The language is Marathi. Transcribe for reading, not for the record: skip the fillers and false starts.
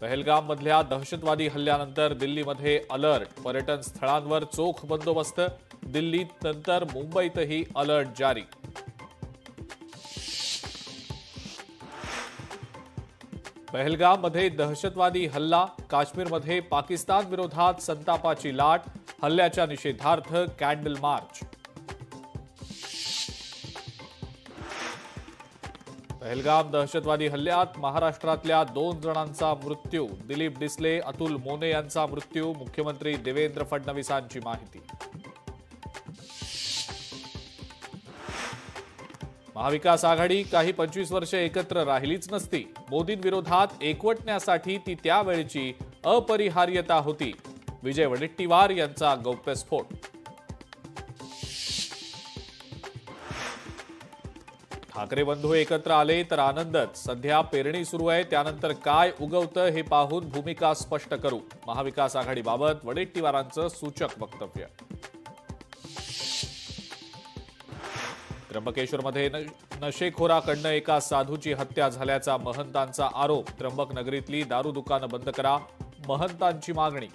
पहलगाम मधल्या दहशतवादी हल्ल्यानंतर दिल्लीमध्ये अलर्ट, पर्यटन स्थळांवर चोख बंदोबस्त. दिल्लीत नंतर मुंबईतही अलर्ट जारी. पहलगाममध्ये दहशतवादी हल्ला, काश्मीरमध्ये पाकिस्तान विरोधात संतापाची लाट. हल्ल्याच्या निषेधार्थ कॅन्डल मार्च. पहलगाम दहशतवादी हल्ल्यात महाराष्ट्रातल्या 2 जणांचा मृत्यू. दिलीप डिसले, अतुल मोने यांचा मृत्यू. मुख्यमंत्री देवेंद्र फडणवीसांची माहिती. महाविकास आघाडी काही 25 वर्षे एकत्र राहिलीच नसती. मोदींविरोधात एकवटण्यासाठी ती त्यावेळची अपरिहार्यता होती. विजय वडेट्टीवार यांचा गौप्यस्फोट. ठाकरे बंधू एकत्र आले तर आनंदच. सध्या पेरणी सुरू आहे, त्यानंतर काय उगवतं हे पाहून भूमिका स्पष्ट करू. महाविकास आघाडीबाबत वडेट्टीवारांचं सूचक वक्तव्य. त्र्यंबकेश्वरमध्ये नशेखोराकडनं एका साधूची हत्या झाल्याचा महंतांचा आरोप. त्र्यंबक नगरीतली दारू दुकानं बंद करा, महंतांची मागणी.